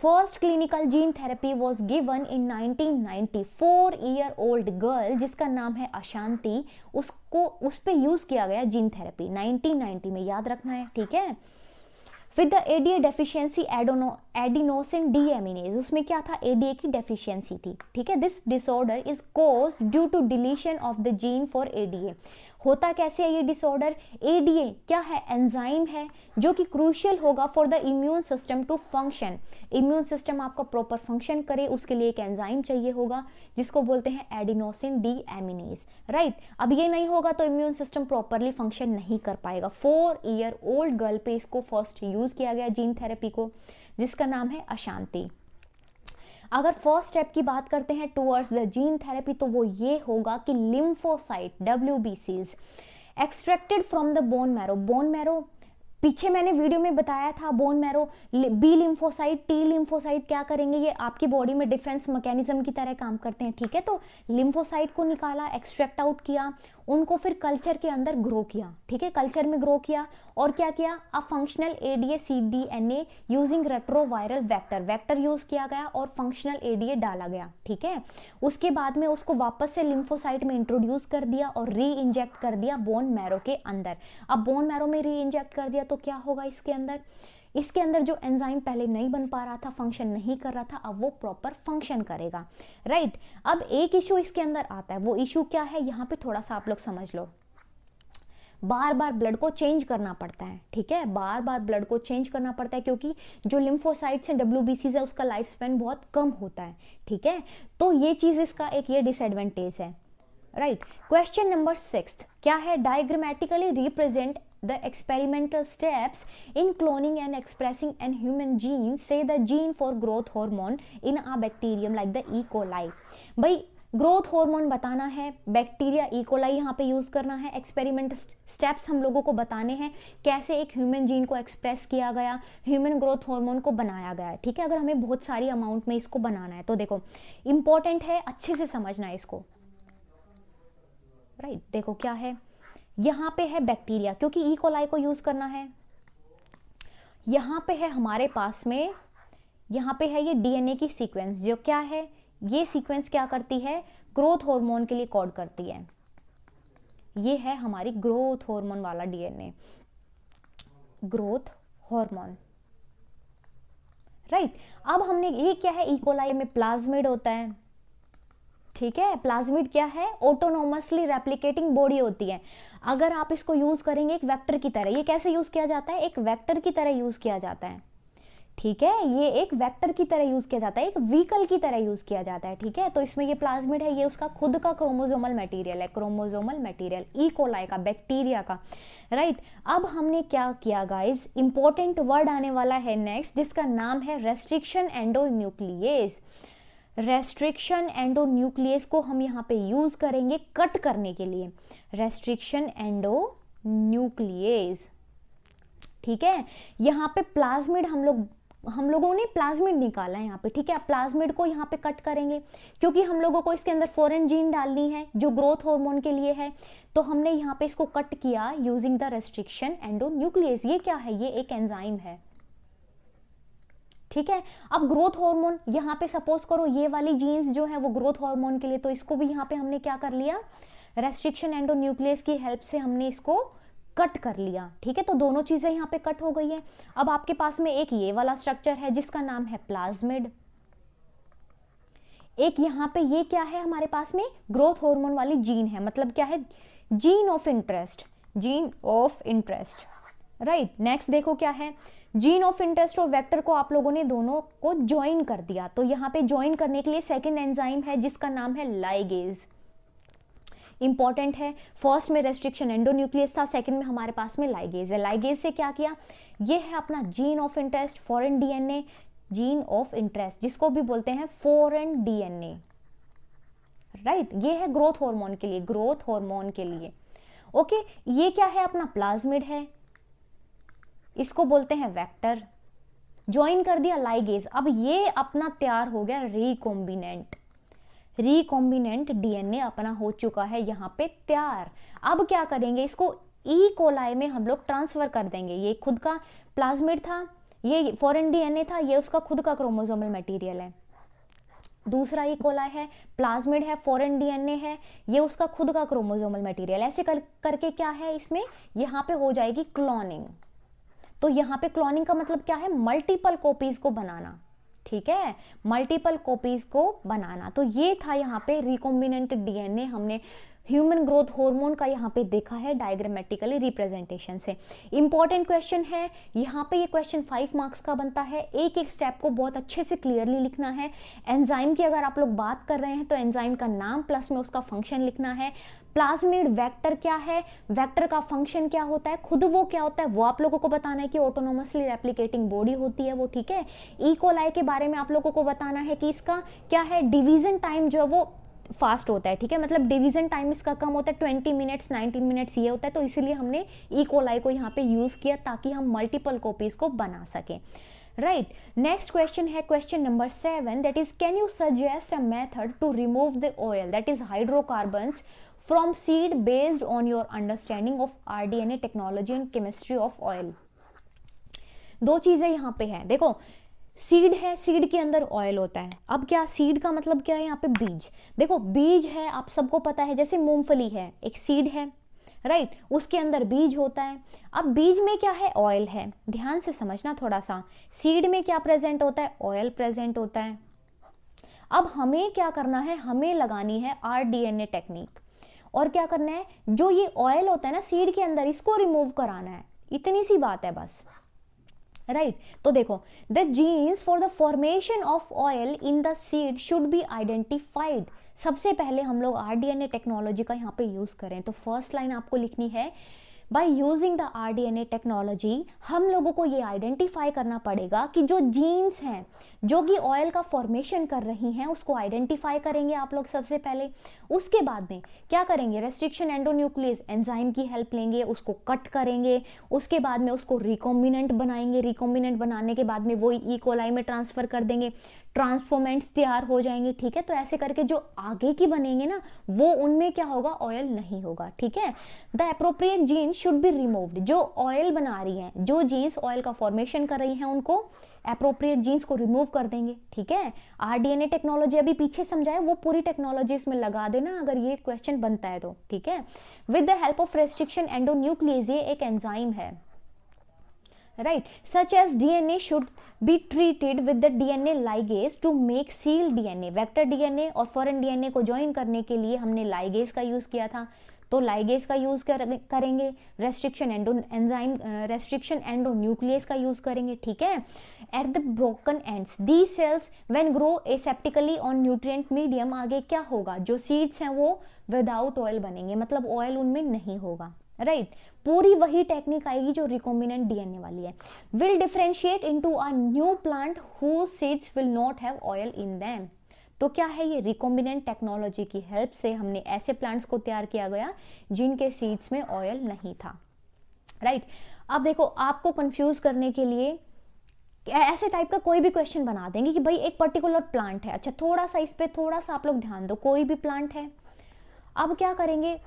First clinical gene therapy was given in 1990, 4-year old girl जिसका नाम है अशांति, उसको उस पे यूज किया गया जीन थेरेपी 1990 में, याद रखना है, ठीक है। With the ADA deficiency adenosine deaminase, उसमें क्या था? एडीए की डेफिशिएंसी थी, ठीक है। This disorder is caused due to deletion of the gene for ADA. होता कैसे है ये डिसऑर्डर? एडीए क्या है? एंजाइम है जो कि क्रूशियल होगा for the immune system to function. Immune system आपका प्रॉपर फंक्शन करे उसके लिए एक एंजाइम चाहिए होगा जिसको बोलते हैं एडिनोसिन डीएमिनेज, राइट। अब ये नहीं होगा तो इम्यून सिस्टम प्रॉपरली फंक्शन नहीं कर पाएगा। 4-year old गर्ल पे इसको फर्स्ट यूज किया गया जीन थेरेपी को, जिसका नाम है अशांति। अगर फर्स्ट स्टेप की बात करते हैं टुवर्ड्स द जीन थेरेपी, तो वो ये होगा कि lymphocyte WBCs extracted from the bone marrow. Bone marrow पीछे मैंने वीडियो में बताया था, bone marrow, B lymphocyte, T lymphocyte क्या करेंगे, ये आपकी बॉडी में डिफेंस मैकेनिज्म की तरह काम करते हैं, ठीक है। तो लिम्फोसाइट को निकाला, एक्सट्रैक्ट आउट किया, उनको फिर कल्चर के अंदर ग्रो किया, ठीक है, कल्चर में ग्रो किया, और क्या किया? A functional ADA cDNA using retroviral vector use किया गया और फंक्शनल एडीए डाला गया, ठीक है। उसके बाद में उसको वापस से लिम्फोसाइट में इंट्रोड्यूस कर दिया और री इंजेक्ट कर दिया बोन मैरो के अंदर। अब बोन मैरो में री इंजेक्ट कर दिया तो क्या होगा इसके अंदर? इसके अंदर जो एंजाइम पहले नहीं बन पा रहा था, फंक्शन नहीं कर रहा था, अब वो प्रॉपर फंक्शन करेगा, राइट। अब एक इशू इसके अंदर आता है, वो इशू क्या है यहाँ पे थोड़ा सा आप लोग समझ लो। बार बार ब्लड को चेंज करना पड़ता है, ठीक है, बार बार ब्लड को चेंज करना पड़ता है क्योंकि जो लिम्फोसाइट्स हैं WBCs है उसका लाइफ स्पैन बहुत कम होता है, ठीक है। तो ये चीज इसका एक ये डिसएडवांटेज है, राइट। क्वेश्चन नंबर 6 क्या है? Diagrammatically represent the experimental steps in cloning and expressing an human gene say the gene for growth hormone in a bacterium like the E coli. भाई ग्रोथ हार्मोन बताना है, bacteria E coli यहाँ पे use करना है, experiment steps हम लोगों को बताने हैं कैसे एक ह्यूमन जीन को एक्सप्रेस किया गया, ह्यूमन ग्रोथ हार्मोन को बनाया गया है। ठीक है, अगर हमें बहुत सारी अमाउंट में इसको बनाना है तो देखो इंपॉर्टेंट है, अच्छे से समझना है इसको। राइट, देखो क्या है, यहाँ पे है बैक्टीरिया क्योंकि ई कोलाई को यूज करना है। यहाँ पे है हमारे पास में, यहाँ पे है ये डीएनए की सीक्वेंस, जो क्या है, ये सीक्वेंस क्या करती है, ग्रोथ हार्मोन के लिए कोड करती है। ये है हमारी ग्रोथ हार्मोन वाला डीएनए, ग्रोथ हार्मोन। राइट, अब हमने ये क्या है, ई कोलाई में प्लाज्मिड होता है। ठीक है, प्लाज्मिड क्या है, ऑटोनोमसली रेप्लिकेटिंग बॉडी होती है। अगर आप इसको यूज करेंगे एक वेक्टर की तरह, ये कैसे यूज किया जाता है, एक वेक्टर की तरह यूज किया जाता है। ठीक है, ये एक वेक्टर की तरह यूज किया जाता है, एक व्हीकल की तरह यूज किया जाता है। ठीक है, तो इसमें ये प्लाज्मिड है, ये उसका खुद का क्रोमोसोमल मटेरियल है, क्रोमोसोमल मटेरियल ई कोलाई का, बैक्टीरिया का। राइट, अब हमने क्या किया गाइस, इंपॉर्टेंट वर्ड आने वाला है नेक्स्ट, जिसका नाम है रेस्ट्रिक्शन एंडोन्यूक्लियेज। रेस्ट्रिक्शन एंडोन्यूक्लियस को हम यहाँ पे यूज करेंगे कट करने के लिए, रेस्ट्रिक्शन एंडोन्यूक्लियस। ठीक है, यहाँ पे प्लाज्मिड हम लोगों ने प्लाज्मिड निकाला है यहाँ पे। ठीक है, प्लाज्मिड को यहाँ पे कट करेंगे क्योंकि हम लोगों को इसके अंदर फॉरेन जीन डालनी है जो ग्रोथ हार्मोन के लिए है, तो हमने यहाँ पे इसको कट किया यूजिंग द रेस्ट्रिक्शन एंडोन्यूक्लियस। ये क्या है, ये एक एंजाइम है। ठीक है, अब ग्रोथ हार्मोन यहाँ पे सपोज करो ये वाली जीन्स जो है वो ग्रोथ हार्मोन के लिए, तो इसको भी यहाँ पे हमने क्या कर लिया, रेस्ट्रिक्शन एंडोन्यूक्लियस की हेल्प से हमने इसको कट कर लिया। ठीक है, तो दोनों चीजें यहाँ पे कट हो गई है। अब आपके पास में एक ये वाला स्ट्रक्चर है जिसका नाम है प्लाज्मिड, एक यहाँ पे ये क्या है हमारे पास में, ग्रोथ हार्मोन वाली जीन है, मतलब क्या है, gene of interest, gene of interest. Right, next देखो क्या है, जीन ऑफ इंटरेस्ट और वेक्टर को आप लोगों ने दोनों को ज्वाइन कर दिया, तो यहाँ पे ज्वाइन करने के लिए सेकेंड एंजाइम है जिसका नाम है लाइगेज। इंपॉर्टेंट है, फर्स्ट में रेस्ट्रिक्शन एंडोन्यूक्लियस था, सेकंड में हमारे पास में लाइगेज है। लाइगेज से क्या किया, ये है अपना gene of interest, foreign DNA, gene of interest जिसको भी बोलते हैं फॉरेन डीएनए। राइट, ये है ग्रोथ हार्मोन के लिए, ग्रोथ हार्मोन के लिए। ओके, ये क्या है, अपना प्लाज्मिड है, इसको बोलते हैं वेक्टर, ज्वाइन कर दिया लाइगेज। अब ये अपना तैयार हो गया रिकॉम्बिनेंट, रिकॉम्बिनेंट डीएनए अपना हो चुका है यहाँ पे तैयार। अब क्या करेंगे, इसको ई कोलाई में हम लोग ट्रांसफर कर देंगे। ये खुद का प्लाज्मिड था, ये फॉरेन डीएनए था, ये उसका खुद का क्रोमोसोमल मटेरियल है। दूसरा ई कोलाई है, प्लाज्मिड है, फॉरेन डीएनए है, ये उसका खुद का क्रोमोसोमल मटेरियल। ऐसे करके क्या है, इसमें यहाँ पे हो जाएगी क्लोनिंग। तो यहाँ पे क्लोनिंग का मतलब क्या है, मल्टीपल कॉपीज को बनाना। ठीक है, मल्टीपल कॉपीज को बनाना। तो ये था यहाँ पे रिकॉम्बिनेंट डीएनए, हमने ह्यूमन ग्रोथ हार्मोन का यहाँ पे देखा है डायग्रामेटिकली रिप्रेजेंटेशन से। इंपॉर्टेंट क्वेश्चन है यहाँ पे, ये क्वेश्चन 5 मार्क्स का बनता है। एक एक स्टेप को बहुत अच्छे से क्लियरली लिखना है। एंजाइम की अगर आप लोग बात कर रहे हैं तो एंजाइम का नाम प्लस में उसका फंक्शन लिखना है। प्लाज्मिड वेक्टर क्या है, वेक्टर का फंक्शन क्या होता है, खुद वो क्या होता है वो आप लोगों को बताना है कि ऑटोनोमसली रेप्लिकेटिंग बॉडी होती है वो। ठीक है, ई कोलाई के बारे में आप लोगों को बताना है कि इसका क्या है, डिवीजन टाइम जो है वो फास्ट होता है। ठीक है, मतलब डिवीजन टाइम इसका कम होता है, 20 मिनट्स 19 मिनट्स ये होता है। तो इसीलिए हमने ई कोलाई को यहाँ पे यूज किया ताकि हम मल्टीपल कॉपीज को बना सकें। राइट, नेक्स्ट क्वेश्चन है question number 7, that is can you suggest a method to remove the oil that is hydrocarbons from seed based on your understanding of rDNA technology and chemistry of oil. दो चीजें यहाँ पे है, देखो seed है, seed के अंदर oil होता है। अब क्या, सीड का मतलब क्या है, यहाँ पे बीज। देखो बीज है, आप सबको पता है, जैसे मूंगफली है एक सीड है, राइट, उसके अंदर बीज होता है। अब बीज में क्या है, ऑयल है। ध्यान से समझना थोड़ा सा, सीड में क्या प्रेजेंट होता है, ऑयल प्रेजेंट होता है। अब हमें क्या करना है, हमें लगानी है आरडीएनए टेक्निक, और क्या करना है, जो ये ऑयल होता है ना सीड के अंदर, इसको रिमूव कराना है। इतनी सी बात है बस। राइट, तो देखो the genes for the formation of oil in the seed should be identified. सबसे पहले हम लोग आरडीएनए टेक्नोलॉजी का यहाँ पे यूज करें तो फर्स्ट लाइन आपको लिखनी है, by using the rDNA technology हम लोगों को ये आइडेंटिफाई करना पड़ेगा कि जो जीन्स हैं जो कि ऑयल का फॉर्मेशन कर रही हैं उसको आइडेंटिफाई करेंगे आप लोग सबसे पहले। उसके बाद में क्या करेंगे, रेस्ट्रिक्शन एंडोन्यूक्लियस एंजाइम की हेल्प लेंगे, उसको कट करेंगे, उसके बाद में उसको रिकॉम्बिनेंट बनाएंगे, रिकॉम्बिनेंट बनाने के बाद में वो ई कोलाई में ट्रांसफर कर देंगे, ट्रांसफॉर्मेंट्स तैयार हो जाएंगे। ठीक है, तो ऐसे करके जो आगे की बनेंगे ना वो उनमें क्या होगा, ऑयल नहीं होगा। ठीक है, the appropriate gene should be removed, जो ऑयल बना रही हैं, जो जीन्स ऑयल का फॉर्मेशन कर रही हैं उनको एप्रोप्रिएट जीन्स को रिमूव कर देंगे। ठीक है, आरडीएनए टेक्नोलॉजी अभी पीछे समझाया वो पूरी टेक्नोलॉजी इसमें लगा देना अगर ये क्वेश्चन बनता है तो। ठीक है, with the help of restriction endonuclease, ये एक एंजाइम है, right, such as DNA should be treated with the DNA ligase to make seal DNA. Vector DNA और फॉरेन डीएनए को ज्वाइन करने के लिए हमने लाइगेज का यूज किया था, तो लाइगेज का यूज करेंगे, रेस्ट्रिक्शन एंडोन्यूक्लियस का यूज करेंगे। ठीक है, at the broken ends these cells when grow aseptically on nutrient medium, आगे क्या होगा, जो सीड्स हैं वो विदाउट ऑयल बनेंगे, मतलब ऑयल उनमें नहीं होगा। राइट, पूरी वही टेक्निक आएगी जो रिकॉम्बिनेंट डीएनए वाली है। Will differentiate into a new plant whose seeds will not have oil in them. तो क्या है, ये रिकॉम्बिनेंट टेक्नोलॉजी की हेल्प से हमने ऐसे प्लांट्स को तैयार किया गया जिनके सीड्स में ऑयल नहीं था। राइट, अब देखो आपको कंफ्यूज करने के लिए ऐसे टाइप का कोई भी क्वेश्चन बना देंगे कि भाई एक पर्टिकुलर प्लांट है, अच्छा थोड़ा सा इस पे थोड़ा सा आप लोग ध्यान दो, कोई भी प्लांट है, अब क्या करेंगे,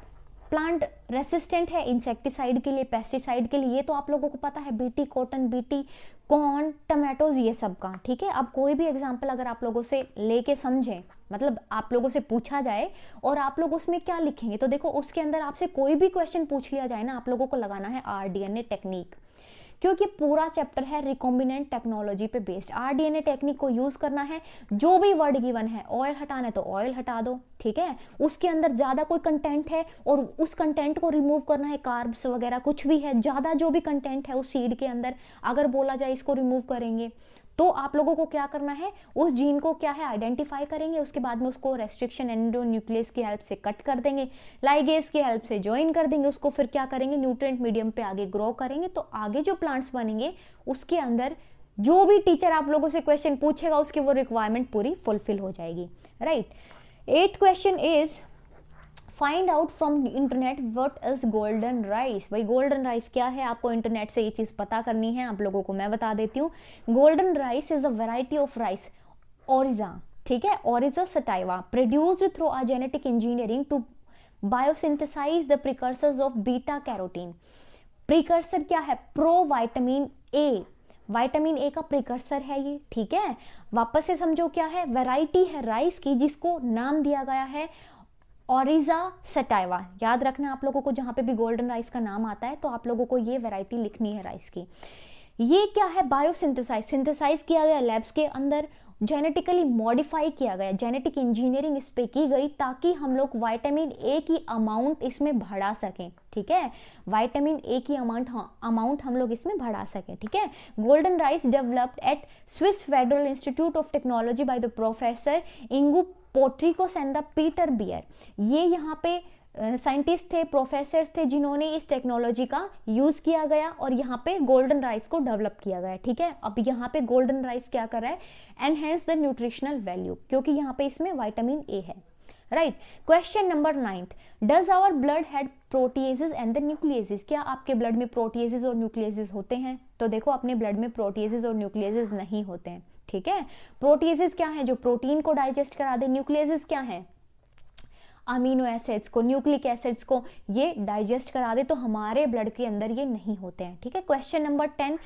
प्लांट रेसिस्टेंट है इंसेक्टिसाइड के लिए, पेस्टिसाइड के लिए, ये तो आप लोगों को पता है, BT cotton, BT corn, tomatoes, ये सब का। ठीक है, अब कोई भी एग्जांपल अगर आप लोगों से लेके समझें, मतलब आप लोगों से पूछा जाए और आप लोग उसमें क्या लिखेंगे, तो देखो उसके अंदर आपसे कोई भी क्वेश्चन पूछ लिया जाए ना, आप लोगों को लगाना है आरडीएनए टेक्निक, क्योंकि पूरा चैप्टर है रिकॉम्बिनेंट टेक्नोलॉजी पे बेस्ड। आरडीएनए टेक्निक को यूज करना है, जो भी वर्ड गिवन है, ऑयल हटाना है तो ऑयल हटा दो। ठीक है, उसके अंदर ज्यादा कोई कंटेंट है और उस कंटेंट को रिमूव करना है, कार्ब्स वगैरह कुछ भी है, ज्यादा जो भी कंटेंट है उस सीड के अंदर अगर बोला जाए इसको रिमूव करेंगे, तो आप लोगों को क्या करना है, उस जीन को क्या है आइडेंटिफाई करेंगे, उसके बाद में उसको रेस्ट्रिक्शन एंडोन्यूक्लियस की हेल्प से कट कर देंगे, लाइगेज की हेल्प से ज्वाइन कर देंगे, उसको फिर क्या करेंगे, न्यूट्रिएंट मीडियम पे आगे ग्रो करेंगे, तो आगे जो प्लांट्स बनेंगे उसके अंदर जो भी टीचर आप लोगों से क्वेश्चन पूछेगा उसकी वो रिक्वायरमेंट पूरी फुलफिल हो जाएगी। Right, 8th question is find out from internet what is golden rice. भाई गोल्डन राइस क्या है, आपको इंटरनेट से ये चीज पता करनी है, आप लोगों को मैं बता देती हूँ। Golden rice is a variety of rice oryza, ठीक है, oryza sativa, produced through a genetic engineering to biosynthesise the precursors of beta carotene. Precursor क्या है, pro vitamin A, vitamin A का प्रिकर्सर है ये। ठीक है, वापस से समझो क्या है, वैरायटी है राइस की जिसको नाम दिया गया है ओरिजा सटाइवा। याद रखना आप लोगों को, जहां पे भी गोल्डन राइस का नाम आता है तो आप लोगों को ये वैरायटी लिखनी है राइस की। ये क्या है, बायोसिंथेसाइज किया गया लैब्स के अंदर, जेनेटिकली मॉडिफाई किया गया, जेनेटिक इंजीनियरिंग इस पे की गई ताकि हम लोग विटामिन ए की अमाउंट इसमें बढ़ा सकें। ठीक है, विटामिन ए की अमाउंट हम लोग इसमें बढ़ा सकें। ठीक है, golden rice developed at Swiss Federal Institute of Technology by the professor Ingo Potrykus and the Peter Beyer. ये यहाँ पे साइंटिस्ट थे, प्रोफेसर थे जिन्होंने इस टेक्नोलॉजी का यूज किया गया और यहाँ पे गोल्डन राइस को डेवलप किया गया। ठीक है, अब यहाँ पे गोल्डन राइस क्या कर रहा है, एनहेंस द न्यूट्रिशनल वैल्यू, क्योंकि यहाँ पे इसमें विटामिन ए है। Right, question number 9th, does our blood had proteases and the nucleases. क्या आपके ब्लड में प्रोटीएजेस और न्यूक्लियसेस होते हैं? तो देखो अपने ब्लड में प्रोटीएजेस और न्यूक्लियसेस नहीं होते हैं। ठीक है, प्रोटीएजेस क्या है, जो प्रोटीन को डाइजेस्ट करा दे, न्यूक्लियसेस क्या है, अमीनो एसिड्स को, न्यूक्लिक एसिड्स को ये डाइजेस्ट करा दे, तो हमारे ब्लड के अंदर ये नहीं होते हैं। ठीक है, question number 10,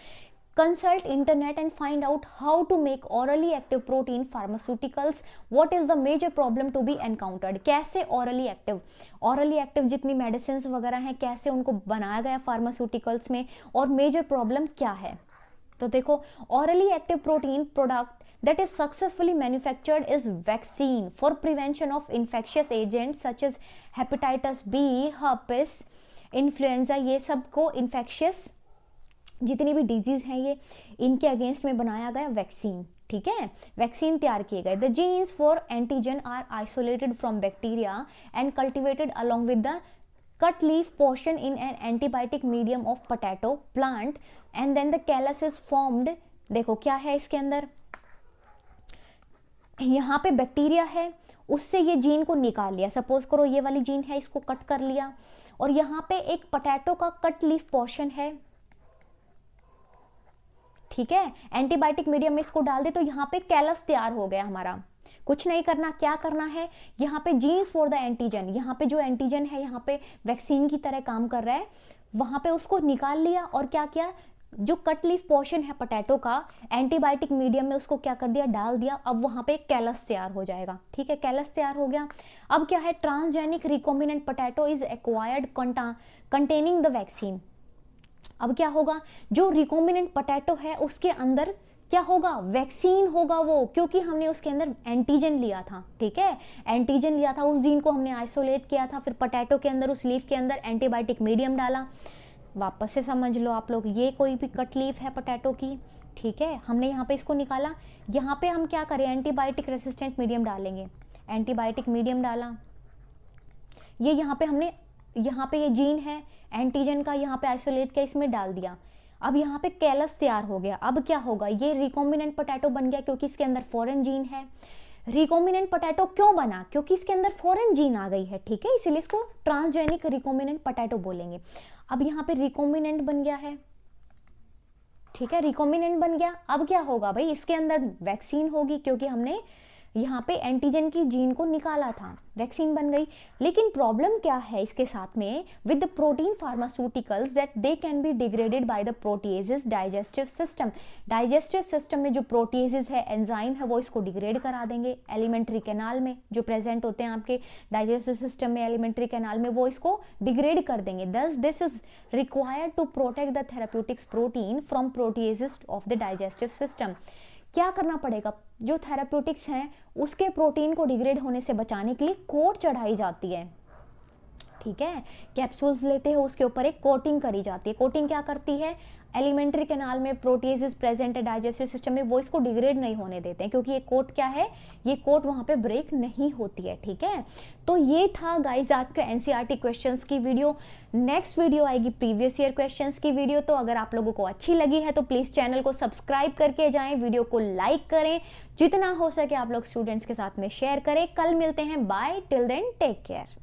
consult internet and find out how to make orally active protein pharmaceuticals, what is the major problem to be encountered. कैसे ऑरली एक्टिव जितनी मेडिसिन वगैरह हैं कैसे उनको बनाया गया फार्मास्यूटिकल्स में, और मेजर प्रॉब्लम क्या है। तो देखो hourly active protein product that is successfully manufactured is vaccine for prevention of infectious agents such as hepatitis B, herpes, influenza, ये सब को infectious जितनी भी डिजीज हैं ये इनके अगेंस्ट में बनाया गया वैक्सीन। ठीक है, वैक्सीन तैयार किए गए। The genes for antigen are isolated from bacteria and cultivated along with the cut leaf portion in an antibiotic medium of potato plant and then the callus is formed। देखो क्या है इसके अंदर, यहाँ पे बैक्टीरिया है, उससे ये जीन को निकाल लिया। सपोज करो ये वाली जीन है, इसको कट कर लिया और यहाँ पे एक पोटैटो का कट लीफ पोर्शन है, ठीक है, एंटीबायोटिक मीडियम में इसको डाल दे तो यहाँ पे कैलस तैयार हो गया हमारा। कुछ नहीं करना, क्या करना है, यहाँ पे जीन्स फॉर द एंटीजन, यहाँ पे जो एंटीजन है यहाँ पे वैक्सीन की तरह काम कर रहा है, वहां पे उसको निकाल लिया और क्या किया, जो कट लीफ पोर्शन है पोटैटो का एंटीबायोटिक मीडियम में उसको क्या कर दिया, डाल दिया। अब वहां पे कैलस तैयार हो जाएगा, ठीक है, कैलस तैयार हो गया। अब क्या है, transgenic recombinant potato is acquired containing the vaccine. अब क्या होगा, जो रिकॉम्बिनेंट पोटैटो है उसके अंदर क्या होगा, वैक्सीन होगा वो, क्योंकि हमने उसके अंदर एंटीजन लिया था, ठीक है, एंटीजन लिया था, उस जीन को हमने आइसोलेट किया था, फिर पोटैटो के अंदर उस लीफ के अंदर एंटीबायोटिक मीडियम डाला। वापस से समझ लो आप लोग, ये कोई भी कट लीफ है पोटैटो की, ठीक है, हमने यहाँ पे इसको निकाला, यहाँ पे हम क्या करें, एंटीबायोटिक रेसिस्टेंट मीडियम डालेंगे, एंटीबायोटिक मीडियम डाला, ये यहाँ पे हमने, यहाँ पे ये जीन है एंटीजन का, यहाँ पे आइसोलेट किया, इसमें डाल दिया। अब यहाँ पे कैलस तैयार हो गया। अब क्या होगा, ये रिकॉम्बिनेंट पोटैटो बन गया क्योंकि इसके अंदर फॉरेन जीन है। रिकॉम्बिनेंट पोटैटो क्यों बना, क्योंकि इसके अंदर फॉरेन जीन आ गई है, ठीक है, इसीलिए इसको ट्रांसजेनिक रिकॉम्बिनेंट पोटैटो बोलेंगे। अब यहाँ पे रिकॉम्बिनेंट बन गया है, ठीक है, रिकॉम्बिनेंट बन गया। अब क्या होगा भाई, इसके अंदर वैक्सीन होगी क्योंकि हमने यहाँ पे एंटीजन की जीन को निकाला था, वैक्सीन बन गई। लेकिन प्रॉब्लम क्या है इसके साथ में, with the protein pharmaceuticals that they can be degraded by the proteases digestive system. Digestive system में जो प्रोटीएजेस है, एंजाइम है, वो इसको डिग्रेड करा देंगे। एलिमेंट्री कैनाल में जो प्रेजेंट होते हैं आपके डाइजेस्टिव सिस्टम में, एलिमेंट्री कैनाल में, वो इसको डिग्रेड कर देंगे। Thus this is required to protect the therapeutics protein from proteases of the digestive system. क्या करना पड़ेगा, जो थेराप्यूटिक्स हैं उसके प्रोटीन को डिग्रेड होने से बचाने के लिए कोट चढ़ाई जाती है, ठीक है, कैप्सूल्स लेते हैं उसके ऊपर एक कोटिंग करी जाती है। कोटिंग क्या करती है, एलिमेंट्री कैनाल में प्रोटीएजेस प्रेजेंट है डाइजेस्टिव सिस्टम में, वो इसको डिग्रेड नहीं होने देते हैं क्योंकि ये कोट क्या है, ये कोट वहां पे ब्रेक नहीं होती है, ठीक है। तो ये था गाइज आज का एनसीईआरटी क्वेश्चंस की वीडियो। नेक्स्ट वीडियो आएगी प्रीवियस ईयर क्वेश्चंस की वीडियो। तो अगर आप लोगों को अच्छी लगी है तो प्लीज चैनल को सब्सक्राइब करके जाएं, वीडियो को लाइक करें, जितना हो सके आप लोग स्टूडेंट्स के साथ में शेयर करें। कल मिलते हैं, bye, till then take care.